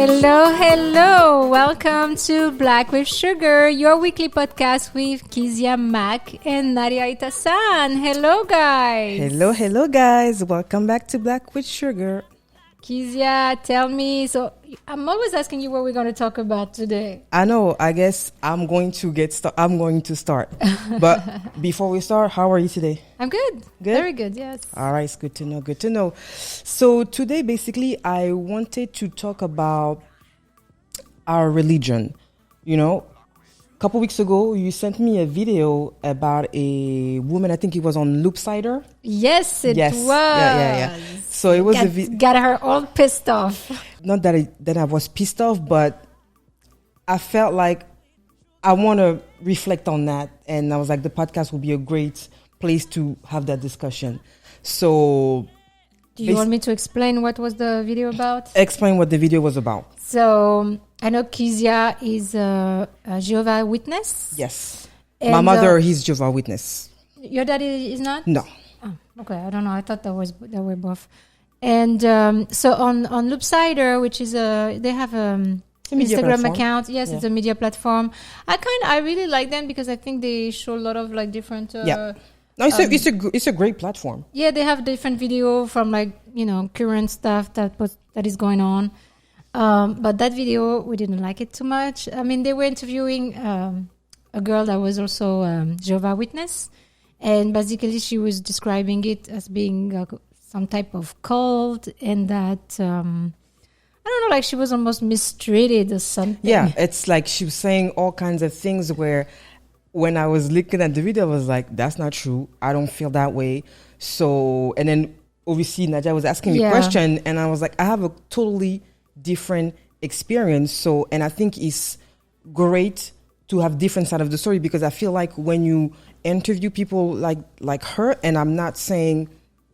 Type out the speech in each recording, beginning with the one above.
Hello, hello. Welcome to Black with Sugar, your weekly podcast with Keziah Mac and Nadia Itasan. Hello, guys. Hello, guys. Welcome back to Black with Sugar. Keziah, tell me. So, I'm always asking you what we're going to talk about today. I know. I guess I'm going to start. But before we start, how are you today? I'm good. Good? Very good, yes. All right. It's good to know. So today, basically, I wanted to talk about our religion. You know, a couple weeks ago, you sent me a video about a woman. I think it was on Loopsider. Yes, it was. Yeah. So it was got her all pissed off. Not that I was pissed off, but I felt like I want to reflect on that. And I was like, the podcast will be a great place to have that discussion. So... Do you want me to explain what was the video about? Explain what the video was about. So, I know Keziah is a Jehovah's Witness. Yes. And my mother, he's Jehovah's Witness. Your daddy is not? No. Oh, okay, I don't know. I thought that were both. And so on Loopsider, which is they have Instagram platform. account. Yes, yeah. It's a media platform. I really like them because I think they show a lot of like different. No, it's a great platform. Yeah, they have different video from current stuff that is going on. But that video, we didn't like it too much. I mean, they were interviewing a girl that was also Jehovah's Witness, and basically she was describing it as being some type of cult, and that I don't know, like she was almost mistreated or something. Yeah, it's like she was saying all kinds of things where when I was looking at the video, I was like, that's not true. I don't feel that way. So, and then obviously Nadia was asking me a question, and I was like, I have a totally different experience. So, and I think it's great to have different side of the story, because I feel like when you interview people like her, and I'm not saying,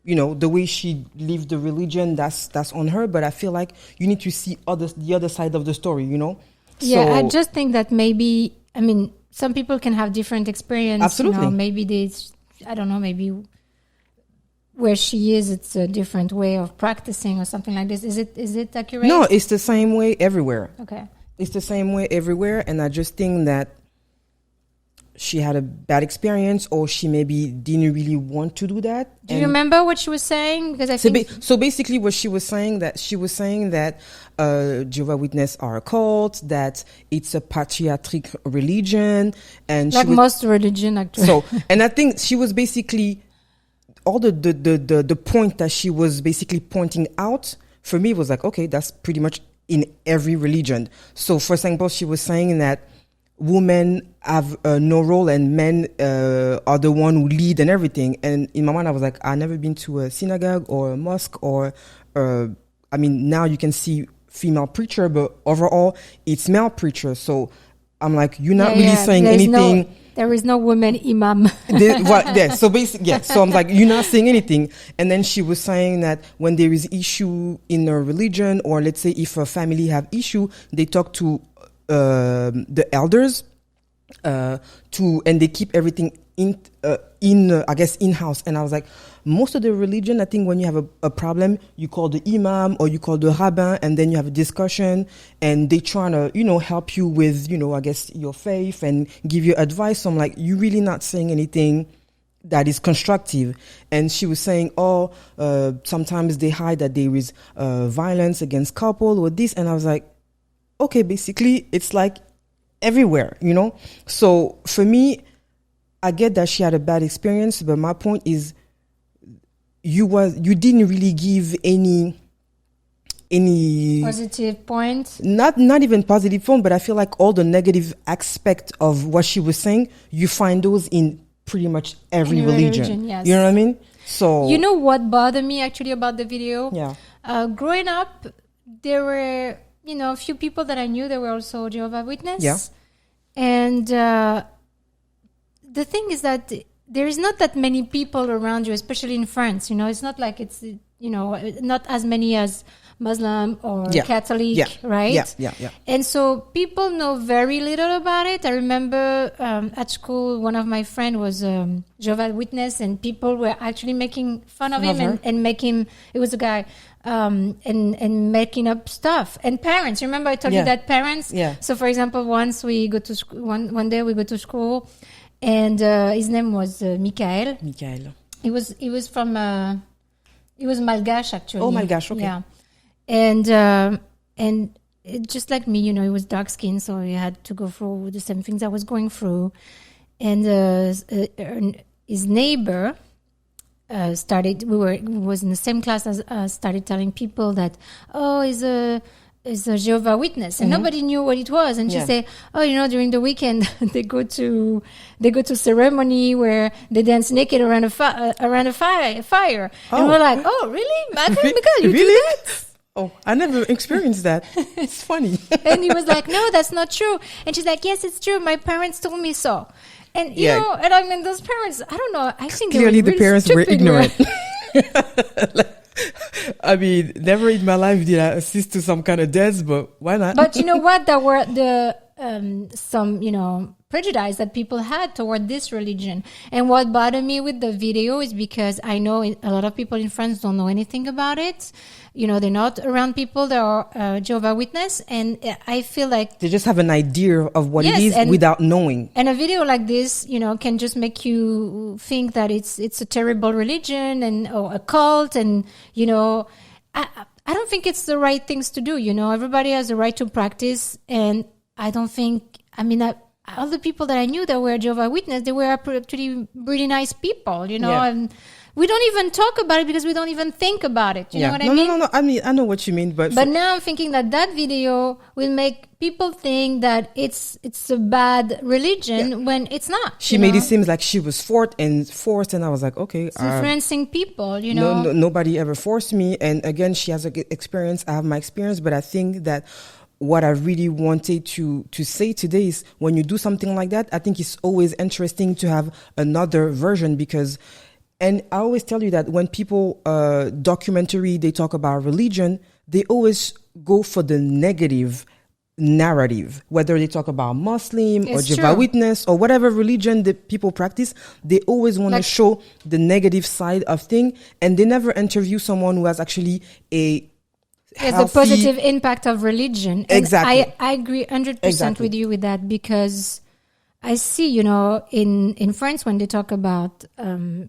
the way she lived the religion, that's on her, but I feel like you need to see the other side of the story, Yeah, so, I just think that maybe, some people can have different experience. Absolutely. Maybe I don't know, maybe where she is, it's a different way of practicing or something like this. Is it accurate? No, it's the same way everywhere. Okay. It's the same way everywhere, and I just think that she had a bad experience, or she maybe didn't really want to do that. Do you remember what she was saying? Because I think so. Basically, what she was saying that Jehovah's Witnesses are a cult, that it's a patriarchic religion, and like most religion, actually. So, and I think she was basically all the point that she was basically pointing out for me was like, okay, that's pretty much in every religion. So, for example, she was saying that women have no role and men are the one who lead and everything. And in my mind, I was like, I've never been to a synagogue or a mosque or, now you can see female preacher, but overall it's male preacher. So I'm like, you're not really saying anything. There is no woman imam. So basically, So I'm like, you're not saying anything. And then she was saying that when there is issue in a religion, or let's say if a family have issue, they talk to the elders and they keep everything in-house. And I was like, most of the religion, I think when you have a problem, you call the imam or you call the rabbin, and then you have a discussion, and they trying to help you with your faith and give you advice. So I'm like, you're really not saying anything that is constructive. And she was saying, sometimes they hide that there is violence against couple or this, and I was like, okay, basically, it's like everywhere, So for me, I get that she had a bad experience, but my point is, you didn't really give any positive point. Not even positive point, but I feel like all the negative aspect of what she was saying, you find those in pretty much every religion. Yes. You know what I mean? So you know what bothered me actually about the video? Yeah. Growing up, there were a few people that I knew that were also Jehovah's Witnesses. Yeah. And the thing is that there is not that many people around you, especially in France. It's not like it's not as many as Muslim or Catholic, right? Yeah. And so people know very little about it. I remember at school, one of my friends was Jehovah's Witness, and people were actually making fun of him and make him. It was a guy. And making up stuff. And parents, remember I told you that parents? Yeah. So for example, once we go to school, one day we go to school, and his name was Michael. He was from, he was Malgache actually. Oh, Malgache, okay. Yeah. And it, just like me, he was dark skinned, so he had to go through the same things I was going through. And his neighbor, was in the same class as us, started telling people that, he's a Jehovah's Witness, and nobody knew what it was. And she said, during the weekend they go to ceremony where they dance naked around a fire. And we're like, oh, really? Because you do that? Oh, I never experienced that. It's funny. And he was like, no, that's not true. And she's like, yes, it's true. My parents told me so. And, and I mean, those parents, I don't know. I think clearly the parents stupid, were ignorant. I mean, never in my life did I assist to some kind of deaths, but why not? But you know what? There were some prejudice that people had toward this religion. And what bothered me with the video is because I know a lot of people in France don't know anything about it. They're not around people that are Jehovah's Witness, and I feel like they just have an idea of what it is without knowing. And a video like this, can just make you think that it's a terrible religion or a cult, and I don't think it's the right things to do. Everybody has a right to practice, and I don't think. I mean, all the people that I knew that were Jehovah's Witness, they were actually really nice people, and we don't even talk about it because we don't even think about it. You know what I mean? No. I mean, I know what you mean, but now I'm thinking that video will make people think that it's a bad religion when it's not. She made it seem like she was forced, and I was like, okay, influencing people. No, nobody ever forced me. And again, she has an experience. I have my experience, but I think that what I really wanted to say today is when you do something like that, I think it's always interesting to have another version because. And I always tell you that when people documentary, they talk about religion, they always go for the negative narrative. Whether they talk about Muslim or Jehovah's Witness or whatever religion that people practice, they always want to show the negative side of thing, and they never interview someone who has actually a positive impact of religion. And exactly. I agree 100% with you with that because I see, in France, when they talk about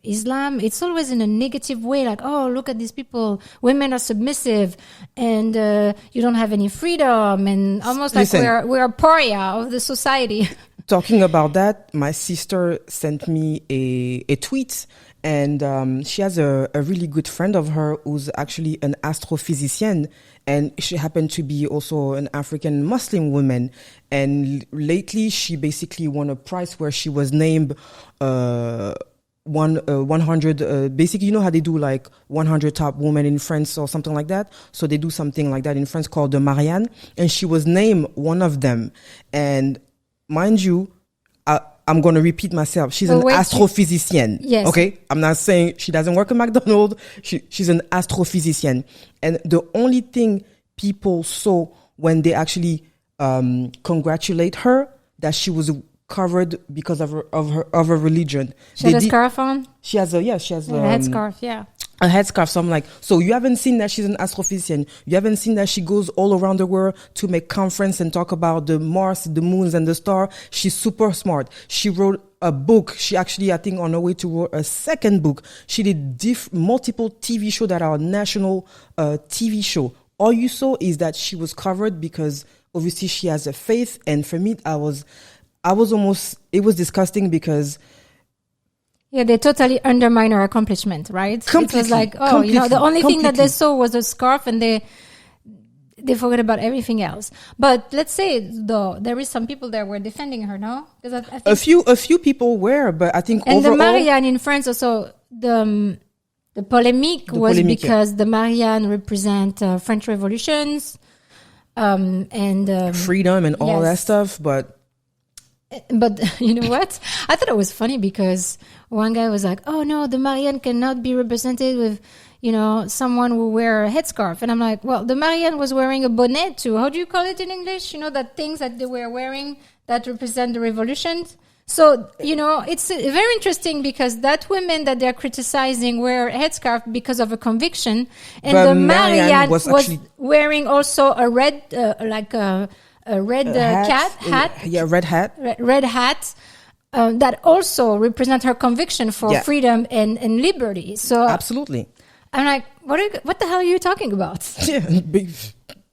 Islam, it's always in a negative way, like, oh, look at these people, women are submissive, and you don't have any freedom, and almost like we're a pariah of the society. Talking about that, my sister sent me a tweet, and she has a really good friend of her who's actually an astrophysician, and she happened to be also an African Muslim woman. And lately, she basically won a prize where she was named 100. Basically, you know how they do like 100 top women in France or something like that. So they do something like that in France called the Marianne, and she was named one of them. And mind you, I'm going to repeat myself. She's an astrophysician. Yes. Okay. I'm not saying she doesn't work at McDonald's. She's an astrophysician. And the only thing people saw when they actually congratulate her that she was covered because of her religion. She had a scarf on? She has a headscarf, yeah. A headscarf. So I'm like, so you haven't seen that she's an astrophysician. You haven't seen that she goes all around the world to make conference and talk about the Mars, the moons, and the star. She's super smart. She wrote a book. She actually, I think, on her way to write a second book. She did multiple TV shows that are national TV show. All you saw is that she was covered because obviously she has a faith. And for me, I was almost, it was disgusting because they totally undermine her accomplishment, right? Completely, it was like, the only thing that they saw was a scarf, and they forgot about everything else. But let's say, though, there is some people that were defending her, no? Because I think a few people were, but I think and overall, the Marianne in France also, the polemic was because the Marianne represent French revolutions and freedom and all that stuff, but. But you know what? I thought it was funny because one guy was like, "Oh no, the Marianne cannot be represented with, someone who wear a headscarf." And I'm like, "Well, the Marianne was wearing a bonnet too. How do you call it in English? That things that they were wearing that represent the revolution." So, it's very interesting because that women that they're criticizing wear a headscarf because of a conviction, and But the Marianne Marianne was was actually- wearing also a red, a red hat. Yeah, red hat. Red hat that also represent her conviction for freedom and liberty. So Absolutely. I'm like, what the hell are you talking about? Yeah, big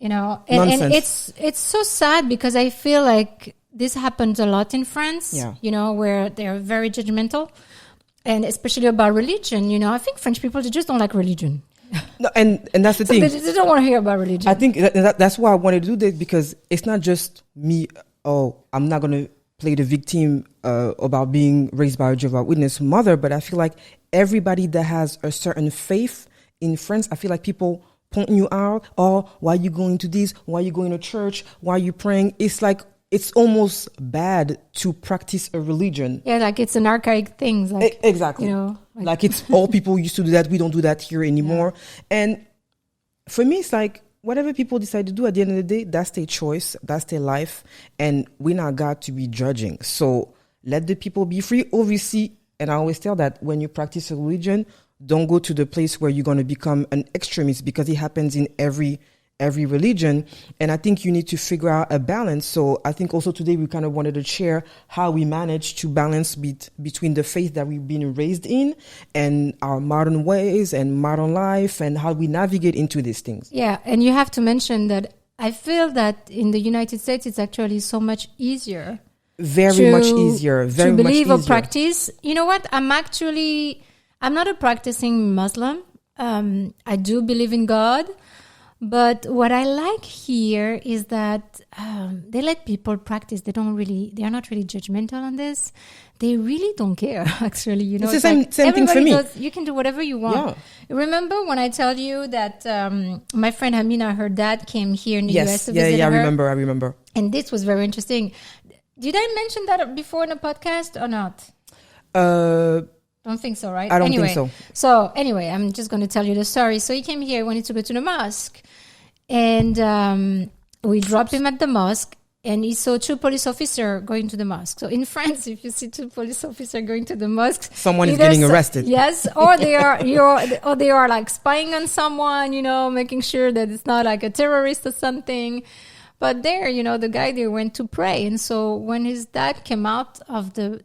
And it's so sad because I feel like this happens a lot in France. Yeah. Where they're very judgmental, and especially about religion. I think French people, they just don't like religion. No, and that's the thing. They don't want to hear about religion. I think that's why I wanted to do this, because it's not just me. Oh, I'm not going to play the victim about being raised by a Jehovah's Witness mother, but I feel like everybody that has a certain faith in France, I feel like people point you out. Oh, why are you going to this? Why are you going to church? Why are you praying? It's like, it's almost bad to practice a religion. Yeah, like it's an archaic thing. Like, exactly. Like it's all people used to do that. We don't do that here anymore. Yeah. And for me, it's like whatever people decide to do at the end of the day, that's their choice. That's their life. And we're not God to be judging. So let the people be free. Obviously, and I always tell that when you practice a religion, don't go to the place where you're going to become an extremist, because it happens in every religion. And I think you need to figure out a balance. So I think also today we kind of wanted to share how we manage to balance between the faith that we've been raised in and our modern ways and modern life, and how we navigate into these things. Yeah. And you have to mention that I feel that in the United States, it's actually so much easier. Very much easier. Very to much believe easier. or practice. You know what? I'm not a practicing Muslim. I do believe in God. But what I like here is that they let people practice. They are not really judgmental on this. They really don't care, actually. It's the same thing for me. You can do whatever you want. Yeah. Remember when I tell you that my friend Hamina, her dad came here in the US to visit her? I remember. And this was very interesting. Did I mention that before in a podcast or not? Don't think so, right? I don't think so. So anyway, I'm just going to tell you the story. So he came here, wanted to go to the mosque. And we dropped him at the mosque, and he saw two police officers going to the mosque. So in France, if you see two police officers going to the mosque, someone is getting arrested. Yes, or they are like spying on someone, making sure that it's not like a terrorist or something. But there, the guy there went to pray, and so when his dad came out of the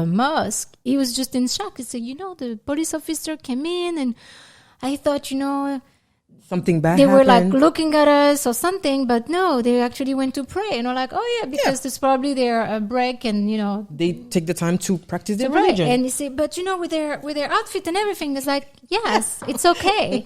mosque, he was just in shock. He said, the police officer came in, and I thought, something bad they happened. were like looking at us or something, but no, they actually went to pray. And we're like, oh yeah, because it's probably their break, and they take the time to practice their religion. And you say, but with their outfit and everything, it's like, yes, it's okay.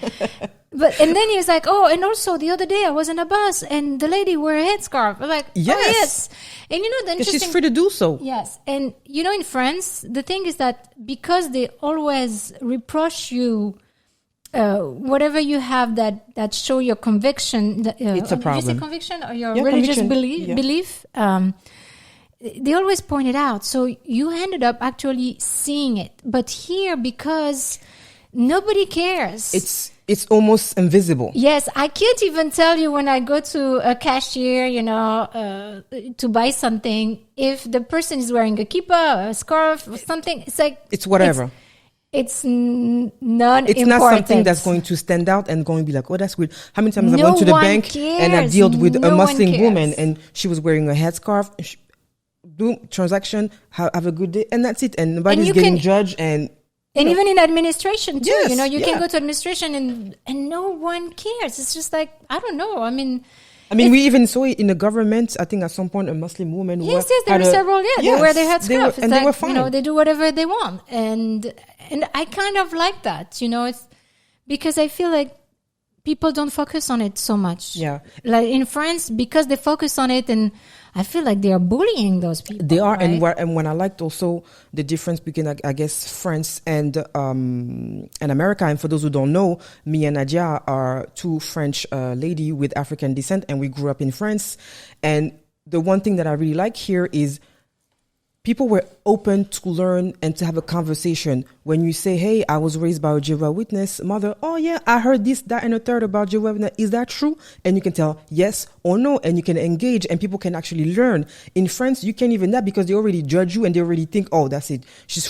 And then he was like, oh, and also the other day I was on a bus and the lady wore a headscarf. I'm like, yes. Oh yes. And the interesting, she's free to do so. Yes. And in France, the thing is that because they always reproach you whatever you have that show your conviction, it's a problem. Did you say conviction or your religious belief? They always point it out. So you ended up actually seeing it. But here, because nobody cares, it's almost invisible. Yes, I can't even tell you when I go to a cashier, to buy something, if the person is wearing a kippah, a scarf, or something. It's like it's whatever. It's non-important. It's not something that's going to stand out and going to be like, oh, that's weird. How many times I went to the bank and I dealt with a Muslim woman and she was wearing a headscarf. Do transaction, have a good day, and that's it. And nobody's getting judged. And even in administration too, yes, you can go to administration and no one cares. It's just like, I don't know. I mean, we even saw it in the government. I think at some point a Muslim woman. Yes, there were several. Yeah, they wear their headscarf. They were fine. They do whatever they want, and I kind of like that. It's because I feel like people don't focus on it so much. Yeah, like in France, because they focus on it, and I feel like they are bullying those people. They are, right? and when I liked also the difference between, I guess, France and America. And for those who don't know, me and Nadia are two French lady with African descent, and we grew up in France. And the one thing that I really like here is people were open to learn and to have a conversation. When you say, hey, I was raised by a Jehovah's Witness mother. Oh, yeah, I heard this, that, and a third about Jehovah's Witness. Is that true? And you can tell yes or no, and you can engage, and people can actually learn. In France, you can't even that because they already judge you and they already think, oh, that's it. She's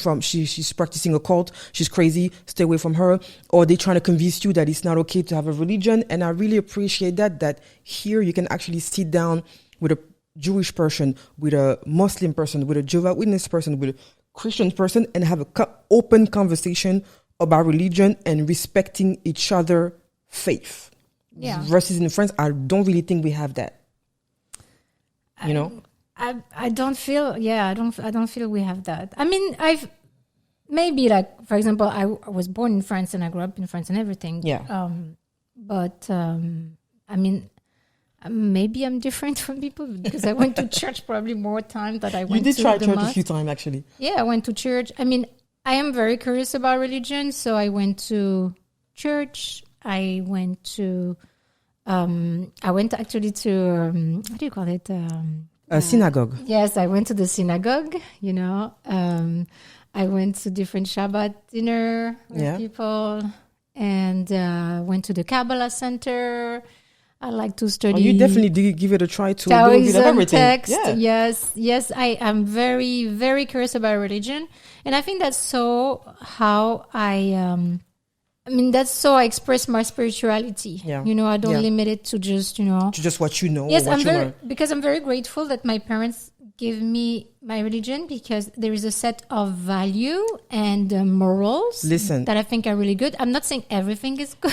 practicing a cult. She's crazy. Stay away from her. Or they're trying to convince you that it's not okay to have a religion. And I really appreciate that here you can actually sit down with a Jewish person, with a Muslim person, with a Jehovah's Witness person, with a Christian person, and have a open conversation about religion and respecting each other' faith. Yeah. Versus in France, I don't really think we have that. You know, I don't feel. Yeah, I don't feel we have that. I mean, I've maybe like for example, I was born in France and I grew up in France and everything. Yeah. But I mean. Maybe I'm different from people because I went to church probably more times than I went to the mosque. You did try church a few times, actually. Yeah, I went to church. I mean, I am very curious about religion, so I went to church. I went actually to, what do you call it? A synagogue. Yes, I went to the synagogue, you know. I went to different Shabbat dinner with people and went to the Kabbalah Center. I like to study. Oh, you definitely did give it a try to do a bit of everything. Text. Yeah. Yes. I am very, very curious about religion, and I think that's so how that's so I express my spirituality. Yeah. You know, I don't limit it to just to just what you know. Yes, or because I'm very grateful that my parents gave me my religion because there is a set of value and morals that I think are really good. I'm not saying everything is good,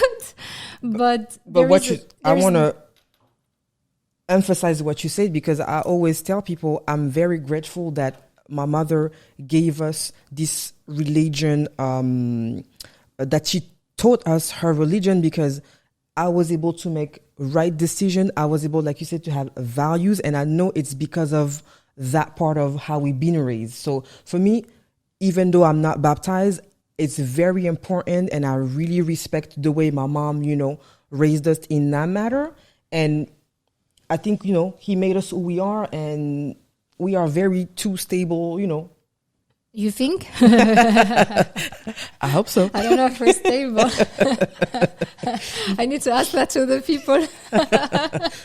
but I want to emphasize what you said because I always tell people I'm very grateful that my mother gave us this religion, that she taught us her religion because I was able to make right decision. I was able, like you said, to have values, and I know it's because of that part of how we've been raised. So for me, even though I'm not baptized, it's very important, and I really respect the way my mom, raised us in that matter. And I think, he made us who we are, and we are very too stable, You think? I hope so. I don't know if we're stable. I need to ask that to the people.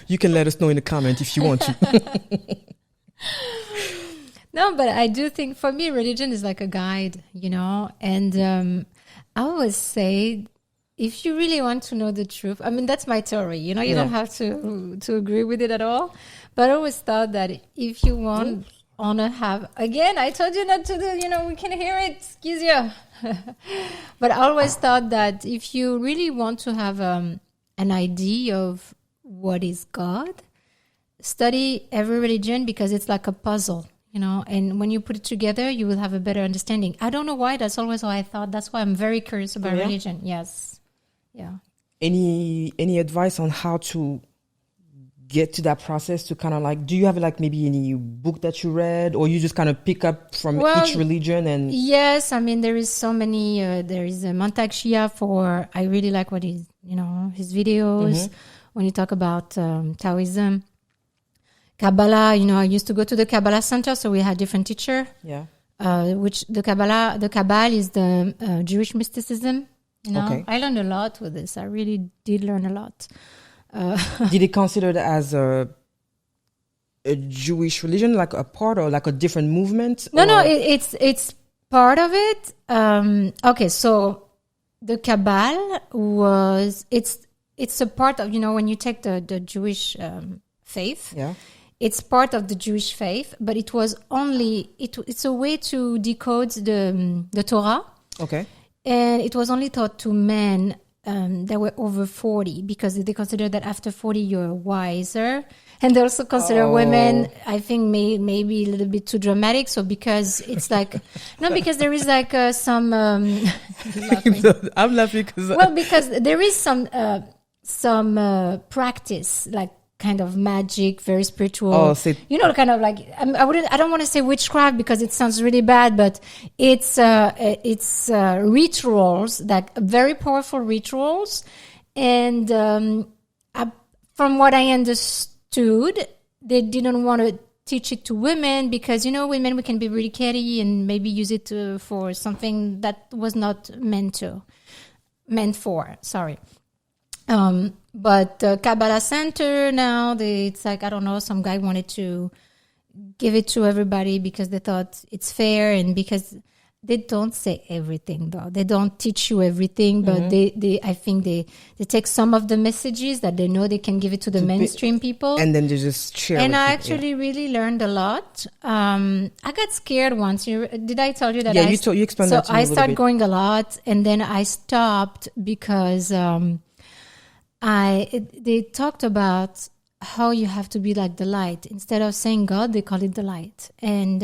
You can let us know in the comment if you want to. No, but I do think for me, religion is like a guide, and I always say, if you really want to know the truth, I mean, that's my theory, you don't have to agree with it at all. But I always thought that if you want to have, again, I told you not to do, we can hear it, Keziah. But I always thought that if you really want to have an idea of what is God, study every religion because it's like a puzzle, and when you put it together, you will have a better understanding. I don't know why. That's always how I thought. That's why I'm very curious about religion. Yes. Yeah. Any advice on how to get to that process to kind of like, do you have like maybe any book that you read, or you just kind of pick up from each religion? And yes, I mean, there is so many, there is a Montag Shia I really like what his videos, when you talk about Taoism. Kabbalah, I used to go to the Kabbalah Center, so we had different teacher. Yeah. Which the Kabbalah is the Jewish mysticism. Okay. I learned a lot with this. I really did learn a lot. Did it consider it as a Jewish religion, like a part or like a different movement? No, it's part of it. Okay, so the Kabbalah it's a part of, when you take the Jewish faith. Yeah. It's part of the Jewish faith, but it was only it's a way to decode the Torah. Okay. And it was only taught to men that were over 40 because they consider that after 40 you're wiser. And they also consider women, I think, maybe a little bit too dramatic. So because it's like, because there is like some... I'm laughing because... because there is some practice, like kind of magic, very spiritual. Kind of like, I don't want to say witchcraft because it sounds really bad, but it's rituals, like very powerful rituals. And from what I understood, they didn't want to teach it to women because, women, we can be really catty and maybe use it for something that was not meant for. Sorry. But Kabbalah Center now, it's like, I don't know, some guy wanted to give it to everybody because they thought it's fair, and because they don't say everything, though. They don't teach you everything, but I think they take some of the messages that they know they can give it to the mainstream people. And then they just share and with I people, actually really learned a lot. I got scared once. Did I tell you that? Yeah, you explained that to me a I little started bit. going a lot, and then I stopped because they talked about how you have to be like the light. Instead of saying God, they call it the light. And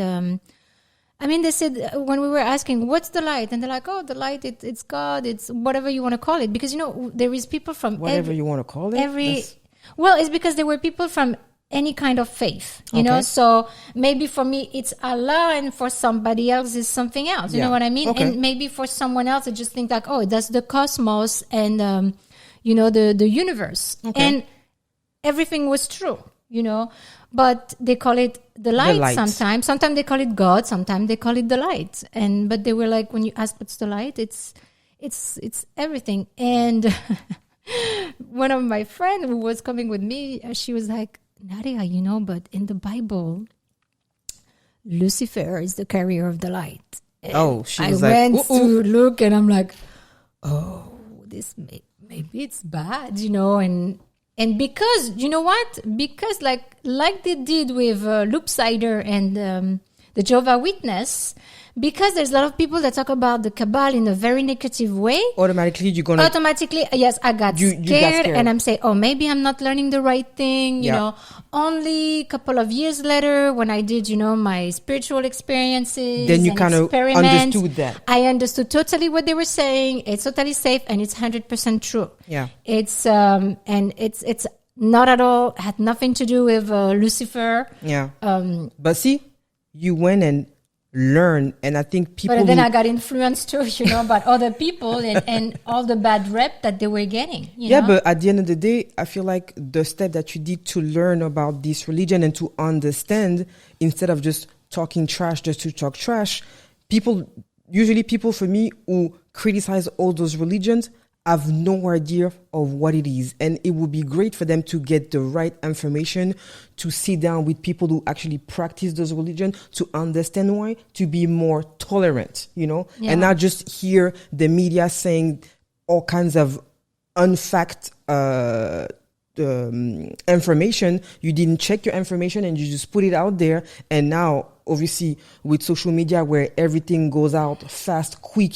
they said, when we were asking, what's the light? And they're like, oh, the light, it's God, it's whatever you want to call it. Because, there is people from... Whatever you want to call it? Well, it's because there were people from any kind of faith, you know? So maybe for me, it's Allah, and for somebody else, it's something else. You know what I mean? Okay. And maybe for someone else, they just think like, oh, that's the cosmos and, the universe. Okay. And everything was true, but they call it the light. Sometimes they call it God, sometimes they call it the light. But they were like, when you ask what's the light, it's everything. And one of my friends who was coming with me, she was like, Nadia, but in the Bible, Lucifer is the carrier of the light. And she was I went to look, and I'm like, oh, this maybe it's bad, And because, you know what? Because like they did with Loopsider and the Jehovah Witness, because there's a lot of people that talk about the Kabbalah in a very negative way. Automatically, yes, I got scared, and I'm saying, oh, maybe I'm not learning the right thing. You know, only a couple of years later, when I did, my spiritual experiences, then you kind of understood that. I understood totally what they were saying. It's totally safe, and it's 100% true. Yeah, it's and it's not at all, had nothing to do with Lucifer. Yeah, but see, you went and learn, and I think people. But then I got influenced too, about other people and all the bad rep that they were getting. You know? But at the end of the day, I feel like the step that you did to learn about this religion and to understand, instead of just talking trash just to talk trash, usually people for me who criticize all those religions have no idea of what it is. And it would be great for them to get the right information, to sit down with people who actually practice those religions, to understand why, to be more tolerant, and not just hear the media saying all kinds of unfact information. You didn't check your information and you just put it out there. And now, obviously, with social media where everything goes out fast, quick,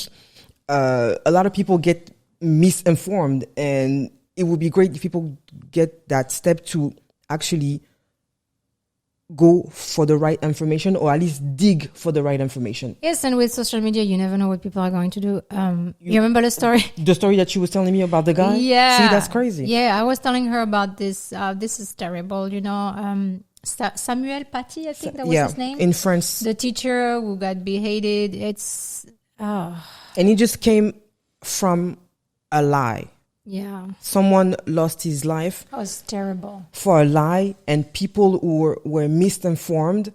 a lot of people get misinformed, and it would be great if people get that step to actually go for the right information, or at least dig for the right information. Yes, and with social media, you never know what people are going to do. You remember the story? The story that she was telling me about the guy? Yeah. See, that's crazy. Yeah, I was telling her about this. This is terrible, Samuel Paty, I think that was his name. In France. The teacher who got beheaded. And he just came from a lie. Yeah. Someone lost his life. That was terrible. For a lie, and people who were misinformed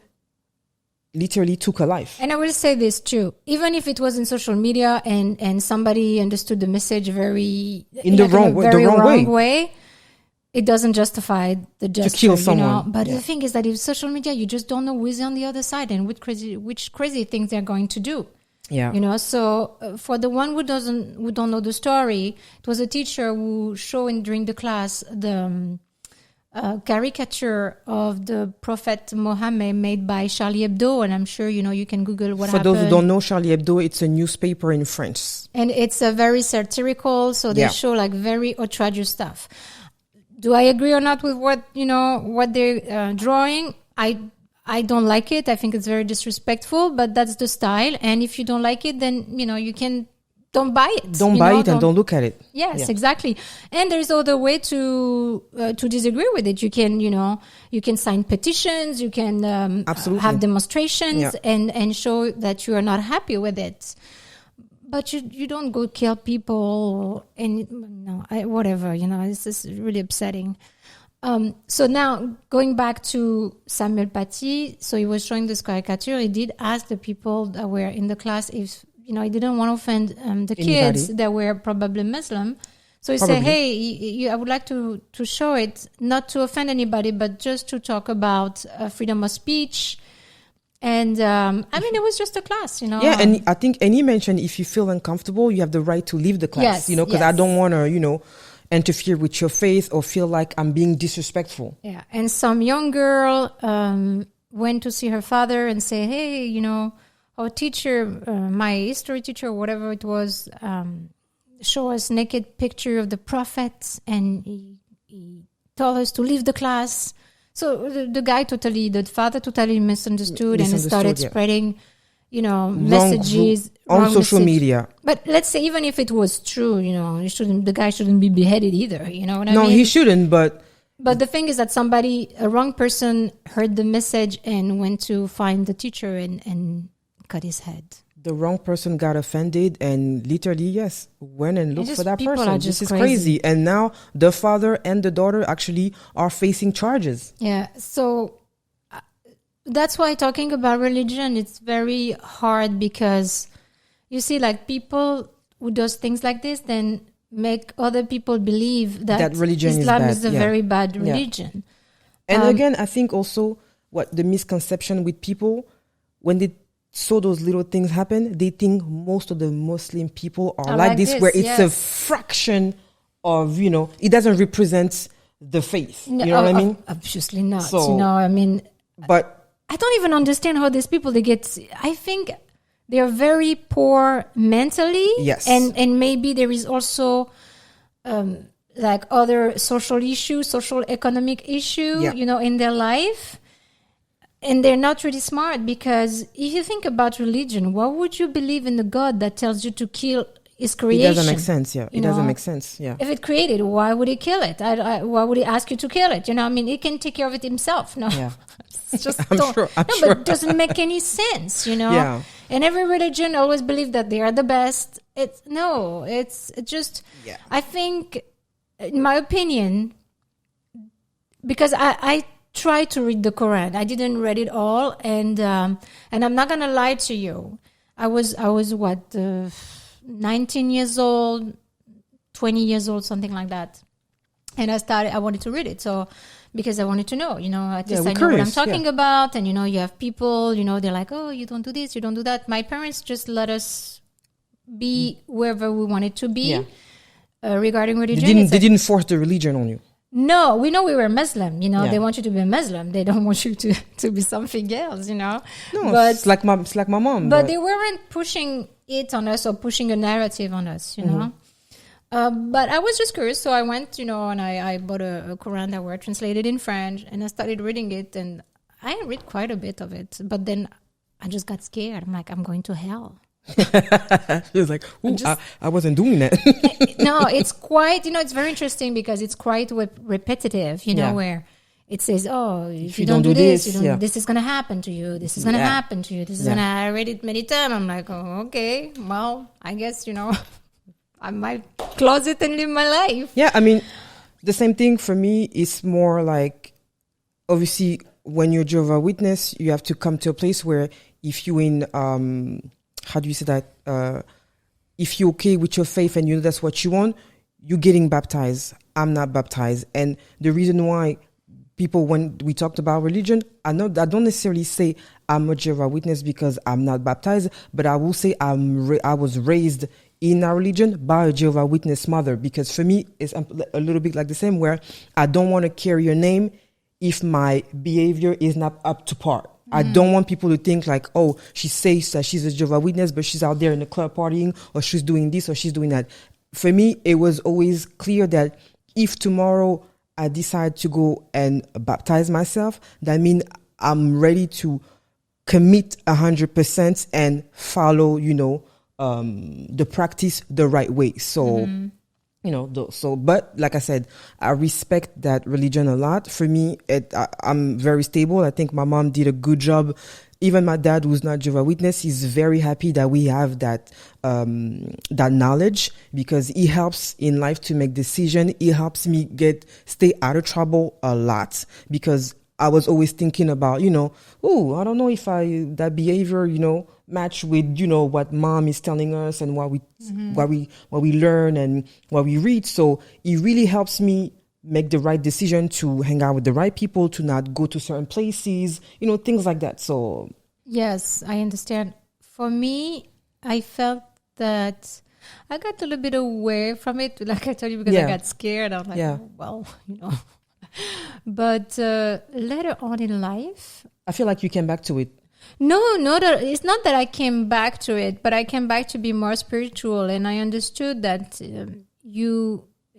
literally took a life. And I will say this too. Even if it was in social media and somebody understood the message very wrong way, it doesn't justify the gesture, to kill someone. But the thing is that with social media, you just don't know who's on the other side and which crazy things they're going to do. Yeah. So for the one who don't know the story, it was a teacher who showed during the class the caricature of the Prophet Muhammad made by Charlie Hebdo, and I'm sure you can Google what happened. For those who don't know, Charlie Hebdo, it's a newspaper in France, and it's a very satirical. So they show like very outrageous stuff. Do I agree or not with what they're drawing? I don't like it. I think it's very disrespectful, but that's the style. And if you don't like it, then, you can don't buy it. Don't buy it and don't look at it. Yes, exactly. And there's other way to disagree with it. You can sign petitions. You can have demonstrations and show that you are not happy with it. But you don't go kill people and whatever. It's just really upsetting. So now going back to Samuel Paty, so he was showing this caricature. He did ask the people that were in the class if, he didn't want to offend the kids that were probably Muslim. So he said, hey, I would like to show it, not to offend anybody, but just to talk about freedom of speech. And it was just a class, Yeah, and I think any mention, if you feel uncomfortable, you have the right to leave the class, because I don't want to, interfere with your faith or feel like I'm being disrespectful. Yeah, and some young girl went to see her father and say, hey, our teacher, my history teacher, whatever it was, show us naked picture of the prophet, and he told us to leave the class. So the father totally misunderstood and started spreading, messages on social media. But let's say even if it was true, the guy shouldn't be beheaded either. You know what I mean? No, he shouldn't. But the thing is that a wrong person heard the message and went to find the teacher and cut his head. The wrong person got offended and literally, went and looked for that person. This is crazy. And now the father and the daughter actually are facing charges. Yeah. So that's why talking about religion, it's very hard, because you see, like, people who does things like this then make other people believe that religion Islam is is a very bad religion. And again, I think also what the misconception with people, when they saw those little things happen, they think most of the Muslim people are like this, where it's a fraction of, it doesn't represent the faith. No, you know what I mean? Obviously not. So, But I don't even understand how these people, I think they are very poor mentally. Yes. And maybe there is also like other social economic issue, in their life. And they're not really smart, because if you think about religion, why would you believe in the God that tells you to kill his creation? It doesn't make sense, It doesn't make sense, If it created, why would he kill it? Why would he ask you to kill it? He can take care of it himself. No, it's just I'm sure. But it doesn't make any sense, Yeah. And every religion always believe that they are the best. It's just. Yeah. I think, in my opinion, because I try to read the Quran. I didn't read it all, and I'm not gonna lie to you. I was 19 years old, 20 years old, something like that, and I wanted to read it. So because I wanted to know, at least I know what I'm talking about, and you have people, they're like, oh, you don't do this, you don't do that. My parents just let us be wherever we wanted to be regarding religion. They didn't force the religion on you. No, we know we were Muslim. They want you to be a Muslim. They don't want you to be something else. No, but it's like my mom. But they weren't pushing it on us or pushing a narrative on us. But I was just curious, so I went, and I bought a Quran that were translated in French, and I started reading it, and I read quite a bit of it. But then I just got scared. I'm like, I'm going to hell. She was like, ooh, I wasn't doing that. No, it's quite, it's very interesting, because it's quite repetitive, where it says, oh, if you don't do this, this is going to happen to you. This is going to happen to you. This is going to, I read it many times. I'm like, oh, okay, well, I guess, I might closet and live my life. Yeah, the same thing for me is more like, obviously, when you're Jehovah's Witness, you have to come to a place where if you how do you say that? If you're okay with your faith and that's what you want, you're getting baptized. I'm not baptized. And the reason why people, when we talked about religion, I don't necessarily say I'm a Jehovah's Witness because I'm not baptized, but I will say I was raised in our religion by a Jehovah's Witness mother, because for me, it's a little bit like the same, where I don't want to carry your name if my behavior is not up to par. I don't want people to think like, oh, she says that she's a Jehovah's Witness, but she's out there in the club partying, or she's doing this, or she's doing that. For me, it was always clear that if tomorrow I decide to go and baptize myself, that means I'm ready to commit 100% and follow, the practice the right way. So, but like I said, I respect that religion a lot. For me, I'm very stable. I think my mom did a good job even my dad, who's not Jehovah's Witness, is very happy that we have that that knowledge, because it helps in life to make decision. It helps me stay out of trouble a lot, because I was always thinking about, oh, I don't know if that behavior, match with, what mom is telling us and what we learn and what we read. So it really helps me make the right decision to hang out with the right people, to not go to certain places, things like that. So yes, I understand. For me, I felt that I got a little bit away from it, like I told you, because I got scared. I was like, oh, well, But later on in life, I feel like you came back to it. No, it's not that I came back to it, but I came back to be more spiritual, and I understood that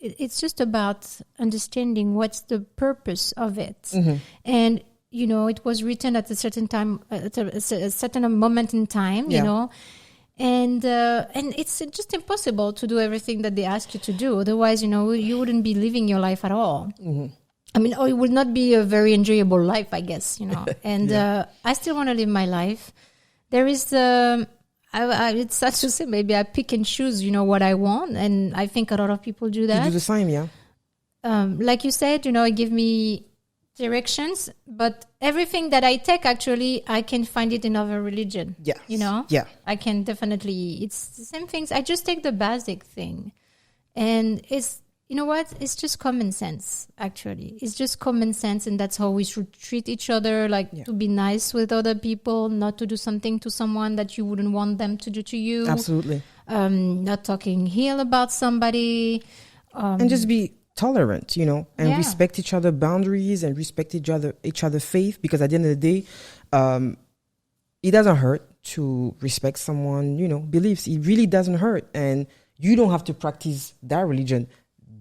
it's just about understanding what's the purpose of it. Mm-hmm. And, it was written at a certain time, at a certain moment in time, and it's just impossible to do everything that they ask you to do. Otherwise, you wouldn't be living your life at all. Mm-hmm. I mean, it would not be a very enjoyable life, I guess, And I still want to live my life. There is it's sad to say, maybe I pick and choose, what I want. And I think a lot of people do that. You do the same, yeah. Like you said, it gives me directions. But everything that I take, actually, I can find it in other religion. Yes. Yeah. I can definitely, it's the same things. I just take the basic thing. And it's, you know what? It's just common sense, actually. It's just common sense, and that's how we should treat each other, to be nice with other people, not to do something to someone that you wouldn't want them to do to you. Absolutely. Not talking ill about somebody. And just be tolerant, and respect each other's boundaries and respect each other's faith, because at the end of the day, it doesn't hurt to respect someone's, beliefs. It really doesn't hurt. And you don't have to practice that religion.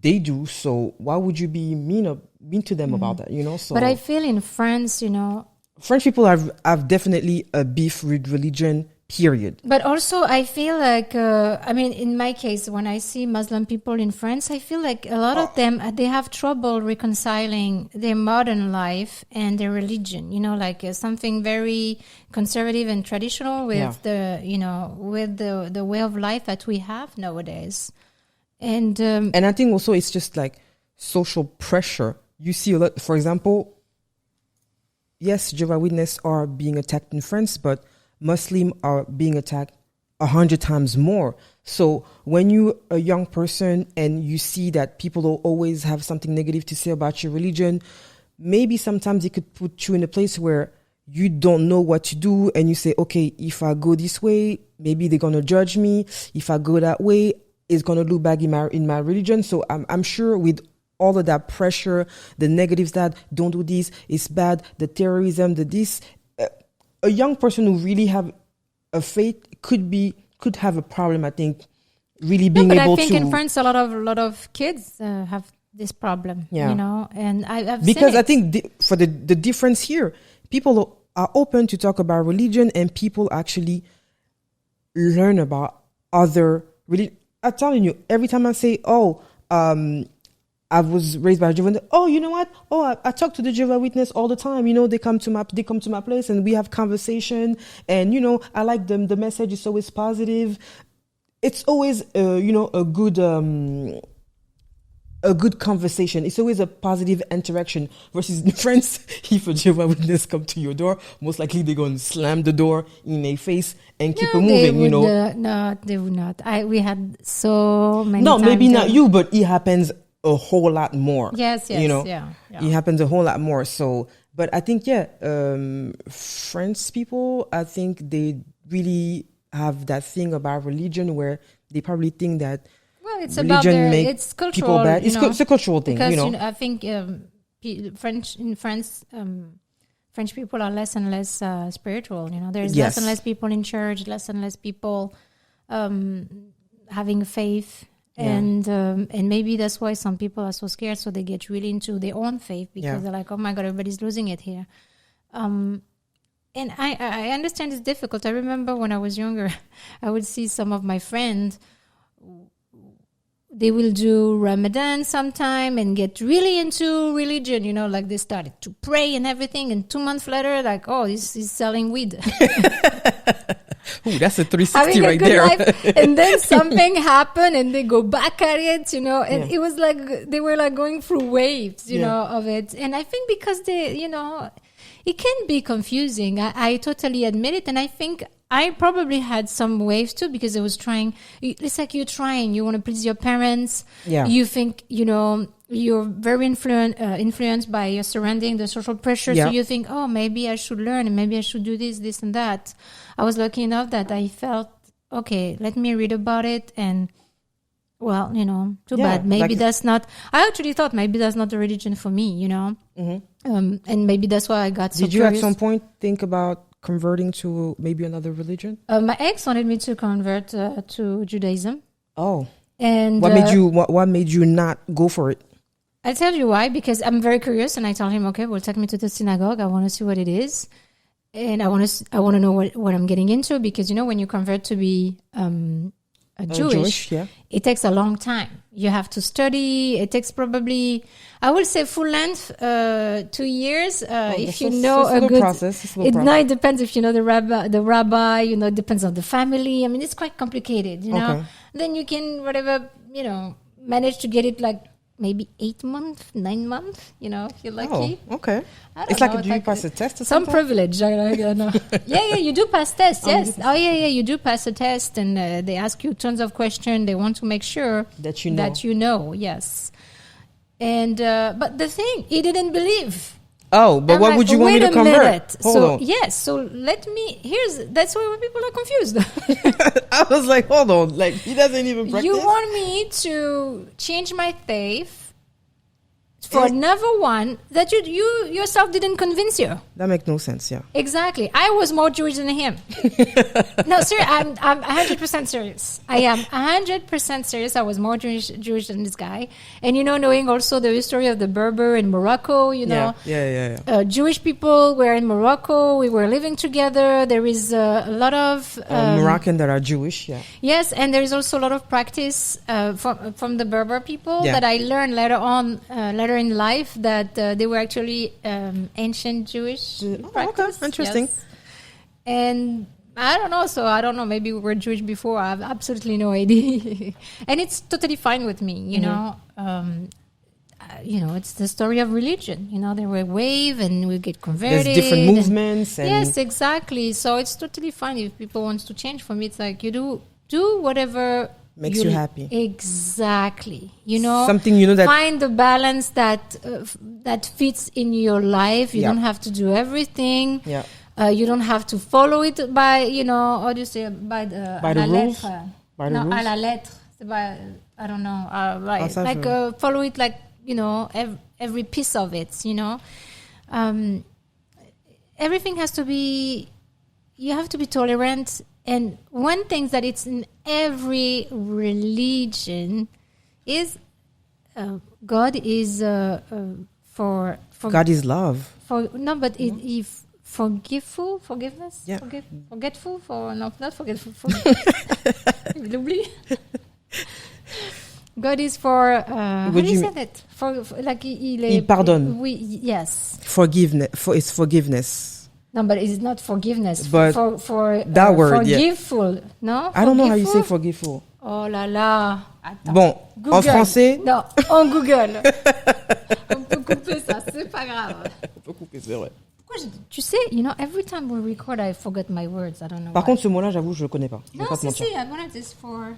They do, so why would you be mean to them about that, So, but I feel in France, French people have definitely a beef with religion, period. But also, I feel like, in my case, when I see Muslim people in France, I feel like a lot of them, they have trouble reconciling their modern life and their religion, something very conservative and traditional with with the way of life that we have nowadays. And I think also it's just like social pressure. You see a lot, for example, yes, Jehovah's Witnesses are being attacked in France, but Muslims are being attacked 100 times more. So when you're a young person and you see that people will always have something negative to say about your religion, maybe sometimes it could put you in a place where you don't know what to do, and you say, okay, if I go this way, maybe they're going to judge me. If I go that way, it's going to look bad in my religion. So I'm sure with all of that pressure, the negatives that don't do this, it's bad, the terrorism, a young person who really have a faith could have a problem, I think, really being able to. I think in France a lot of kids have this problem, and I've because seen it. I think for the difference here, people are open to talk about religion, and people actually learn about other religion. I'm telling you, every time I say, I was raised by a Jehovah's Witness. Oh, you know what? Oh, I talk to the Jehovah's Witness all the time. They come to my place and we have conversation. And I like them. The message is always positive. It's always a good conversation. It's always a positive interaction. Versus in France, if a Jehovah's Witness come to your door, most likely they're going to slam the door in their face and keep it moving. No, they would not. We had so many. No, times maybe not you, but it happens a whole lot more. Yes. Yeah. It happens a whole lot more. So, but I think French people, I think they really have that thing about religion where they probably think that. Well, it's about it's cultural. Bad. It's a cultural thing, because, I think French people are less and less spiritual. There's less and less people in church, less and less people having faith, and maybe that's why some people are so scared. So they get really into their own faith because they're like, oh my God, everybody's losing it here. And I understand it's difficult. I remember when I was younger, I would see some of my friends they will do Ramadan sometime and get really into religion, you know, like they started to pray and everything. And 2 months later, like, oh, this is selling weed. Ooh, that's a 360 right there. And then something happened and they go back at it, you know, and it was like, they were like going through waves, you know, of it. And I think because they, you know, it can be confusing. I totally admit it. And I think I probably had some waves too, because I was trying. It's like you're trying. You want to please your parents. Yeah. You think, you know, you're very influenced by your surrounding, the social pressure. Yeah. So you think, oh, maybe I should learn and maybe I should do this and that. I was lucky enough that I felt, okay, let me read about it. And, well, you know, too bad. Maybe that's not, I actually thought maybe that's not the religion for me, you know. Mm-hmm. And maybe that's why I got so Did you curious. at some point think about converting to maybe another religion? My ex wanted me to convert to Judaism. Oh. And what made you not go for it? I'll tell you why, because I'm very curious, and I told him, okay, well, take me to the synagogue. I want to see what it is. And I want to know what I'm getting into, because, you know, when you convert to be Jewish, it takes a long time. You have to study. It takes probably, I will say, full length, 2 years. If you know a good process, it depends if you know the rabbi. You know, it depends on the family. I mean, it's quite complicated. You know, then you can manage to get it like maybe 8 months, 9 months. You know, if you're lucky. Oh, okay. It's like, do you pass a test or some something? privilege. I know. Yeah, you do pass tests. Yes. You do pass a test, and they ask you tons of questions. They want to make sure that you know. Yes. And but the thing, he didn't believe. Oh, but what would you want me to convert? So that's why people are confused. I was like, hold on, like he doesn't even practice. You want me to change my faith for another one that you yourself didn't convince you? That makes no sense. Yeah, exactly. I was more Jewish than him. No, sir, I'm 100% serious. I am 100% serious. I was more Jewish than this guy. And, you know, knowing also the history of the Berber in Morocco, you know. Yeah. Jewish people were in Morocco. We were living together. There is a lot of Moroccan that are Jewish, yeah. Yes, and there is also a lot of practice from the Berber people that I learned later in life, that they were actually ancient Jewish practice. Okay, interesting. Yes. And I don't know, maybe we were Jewish before. I have absolutely no idea. And it's totally fine with me, you know. You know, it's the story of religion. You know, there were wave and we get converted. There's different movements. Yes, exactly. So it's totally fine if people want to change. For me, it's like you do whatever makes you happy. Exactly. You know, something, you know, that find the balance that fits in your life. You don't have to do everything. Yeah. You don't have to follow it by, you know, how do you say, by the rules? By the rules? À la lettre. I don't know. Follow it like, you know, every piece of it, you know. Everything has to be, you have to be tolerant. And one thing that it's in every religion is God is God is love. Forgiveness? Yeah. Forgetful? Not forgetful. God is for, how do you say that? Il pardonne. Yes. It's forgiveness. No, but it's not forgiveness. But for that word, forgiveful, no? I don't know how you say forgiveful. Oh là là. Attends. Bon, Google. En français? Non, en Google. On peut couper ça, c'est pas grave. On peut couper, c'est vrai. Tu sais, you know, every time we record, I forget my words. I don't know. Par contre, ce mot-là, j'avoue, je le connais pas. No, si, I'm gonna this for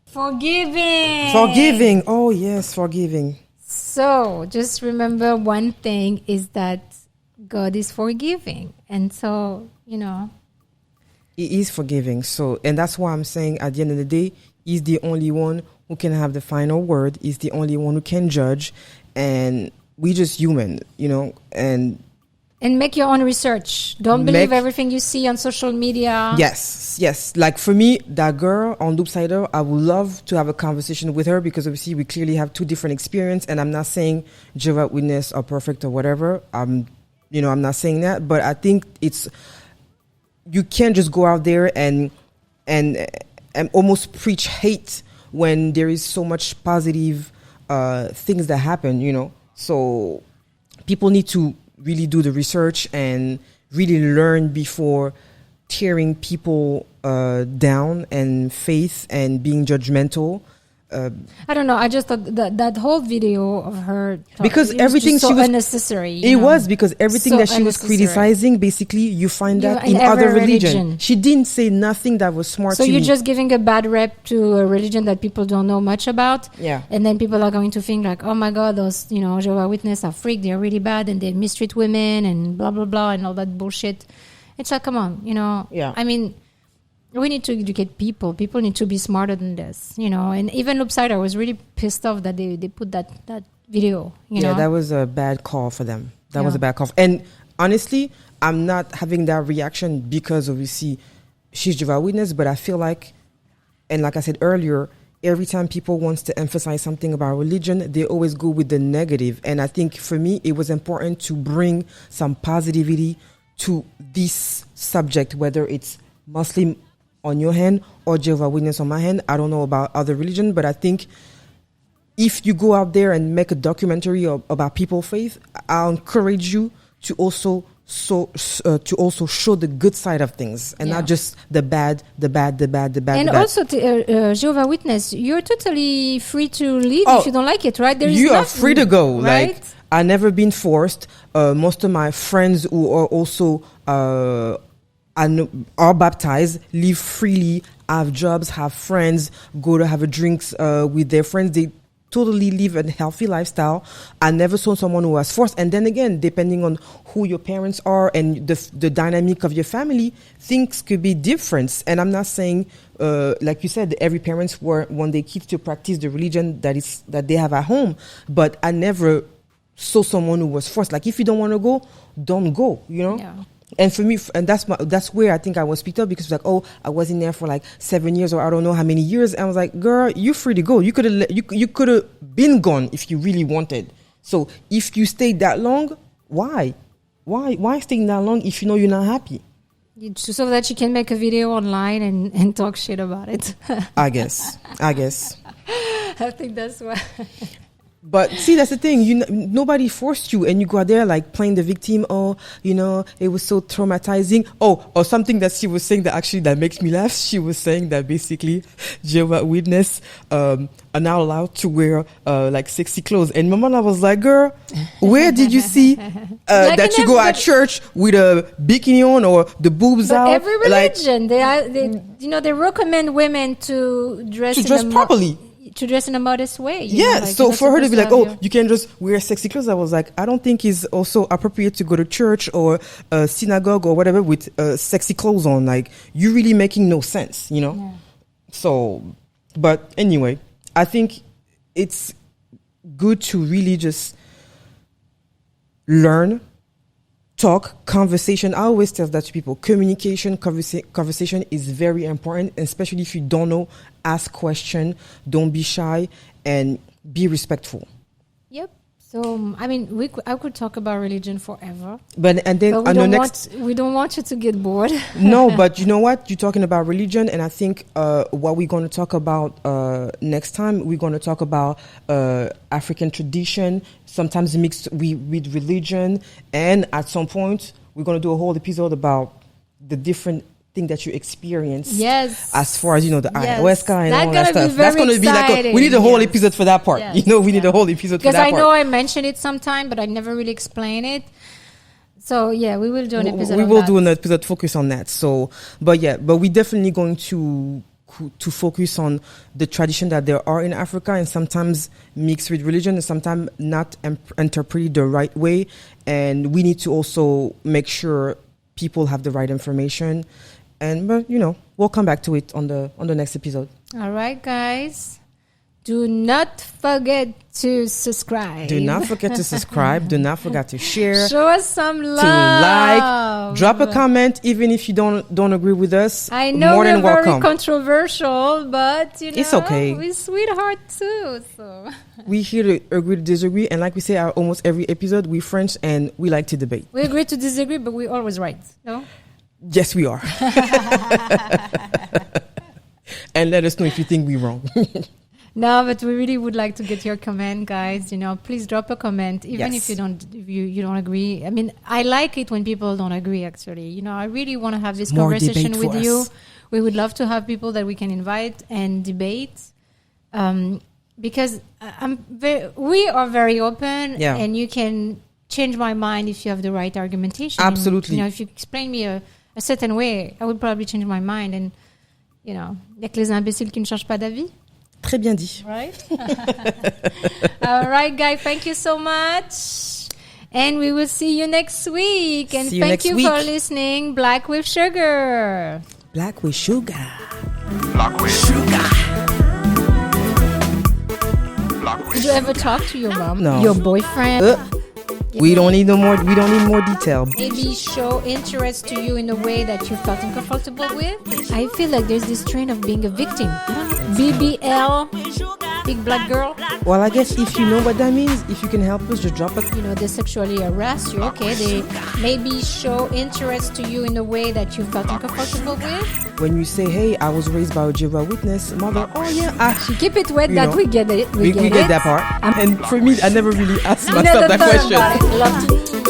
forgiving. Forgiving. Oh yes, forgiving. So just remember one thing is that God is forgiving, and so you know. He is forgiving. So, and that's why I'm saying at the end of the day, He's the only one who can have the final word. He's the only one who can judge, and we just human, you know, and make your own research. Don't believe everything you see on social media. Yes. Like for me, that girl on Loopsider, I would love to have a conversation with her because obviously we clearly have two different experiences. And I'm not saying Jehovah's Witness are perfect or whatever. I'm not saying that, but I think you can't just go out there and almost preach hate when there is so much positive things that happen, you know. So people need to really do the research and really learn before tearing people down and faith and being judgmental. I don't know. I just thought that whole video of her because everything so she was unnecessary. It was because everything So that she was criticizing, basically, you find that in other religion. She didn't say nothing that was smart. So to you're me. just giving a bad rep to a religion that people don't know much about. Yeah. And then people are going to think like, oh my God, those Jehovah's Witnesses are freak. They're really bad and they mistreat women and blah blah blah and all that bullshit. It's like, come on, Yeah. I mean, we need to educate people. People need to be smarter than this, And even Loopsider was really pissed off that they put that video, Yeah, that was a bad call for them. That was a bad call. And honestly, I'm not having that reaction because obviously she's Jehovah's Witness, but I feel like, and like I said earlier, every time people wants to emphasize something about religion, they always go with the negative. And I think for me, it was important to bring some positivity to this subject, whether it's Muslim on your hand or Jehovah's Witness on my hand. I don't know about other religion, but I think if you go out there and make a documentary about people's faith, I'll encourage you to also show the good side of things and not just the bad. And also, Jehovah's Witness, you're totally free to leave if you don't like it, right? You are free to go. Right? Like, I've never been forced. Most of my friends who are also are baptized live freely, have jobs, have friends, go to have a drinks with their friends. They totally live a healthy lifestyle. I never saw someone who was forced. And then again, depending on who your parents are and the dynamic of your family, things could be different. And I'm not saying, like you said, every parents want their kids to practice the religion that they have at home. But I never saw someone who was forced. Like, if you don't want to go, don't go, Yeah. And for me, and that's where I think I was picked up, because it's like, oh, I was in there for like 7 years or I don't know how many years. And I was like, girl, you're free to go. You could have been gone if you really wanted. So if you stayed that long, why staying that long if you know you're not happy? So that you can make a video online and talk shit about it. I guess. I think that's why. But see, that's the thing. Nobody forced you, and you go out there like playing the victim. Oh, it was so traumatizing. Oh, or something that she was saying that makes me laugh. She was saying that basically Jehovah's Witness are now allowed to wear like sexy clothes. And Mama was like, "Girl, where did you see that you go at church with a bikini on or the boobs out?" Every religion, they recommend women to dress properly. To dress in a modest way. So for her to be like, oh, you can just wear sexy clothes, I was like, I don't think it's also appropriate to go to church or a synagogue or whatever with sexy clothes on. Like, you're really making no sense, Yeah. So, but anyway, I think it's good to really just learn, talk, conversation. I always tell that to people. Communication, conversation is very important, especially if you don't know. Ask questions, don't be shy, and be respectful. Yep. So, I mean, I could talk about religion forever. But we don't want you to get bored. No, but you know what? You're talking about religion, and I think what we're going to talk about next time, we're going to talk about African tradition, sometimes mixed with religion, and at some point, we're going to do a whole episode about the different thing that you experience. Yes. As far as, the ayahuasca and all that stuff. That's going to be like, we need a whole episode for that part. Yes. We need a whole episode for that part. Because I know I mentioned it sometime, but I never really explained it. So, we will do an episode We will do an episode focus on that. So, but we're definitely going to focus on the tradition that there are in Africa, and sometimes mixed with religion and sometimes not interpreted the right way. And we need to also make sure people have the right information. But we'll come back to it on the next episode. All right, guys. Do not forget to subscribe. Do not forget to subscribe. Do not forget to share. Show us some love. To like. Drop a comment, even if you don't agree with us. I know more we're than welcome. very controversial, but it's okay. We're sweetheart too. So we here to agree to disagree, and like we say almost every episode, we're French and we like to debate. We agree to disagree, but we're always right. No. Yes, we are. And let us know if you think we're wrong. No, but we really would like to get your comment, guys. Please drop a comment, even Yes. if you don't agree. I mean, I like it when people don't agree. Actually, I really want to have this More conversation debate with for you. us. We would love to have people that we can invite and debate, because we are very open, Yeah. and you can change my mind if you have the right argumentation. Absolutely. If you explain me a certain way, I would probably change my mind. And il y a que les imbéciles qui ne changent pas d'avis. Très bien dit. Right? All right, guys. Thank you so much. And we will see you next week. And See you thank next you week. for listening. Black with Sugar. Black with sugar. Black with sugar. Black with Did you ever talk to your mom? No. Your boyfriend? We don't need more detail. Maybe show interest to you in a way that you felt uncomfortable with. I feel like there's this trend of being a victim. BBL, big black girl. Well, I guess if you know what that means, if you can help us, just drop it. They sexually harass you. Okay, they maybe show interest to you in a way that you felt uncomfortable with. When you say, hey, I was raised by a Jehovah's Witness, mother, oh yeah, Keep it wet that we get it. we get that part. And for me, I never really asked myself Never that thought question. about it. Love to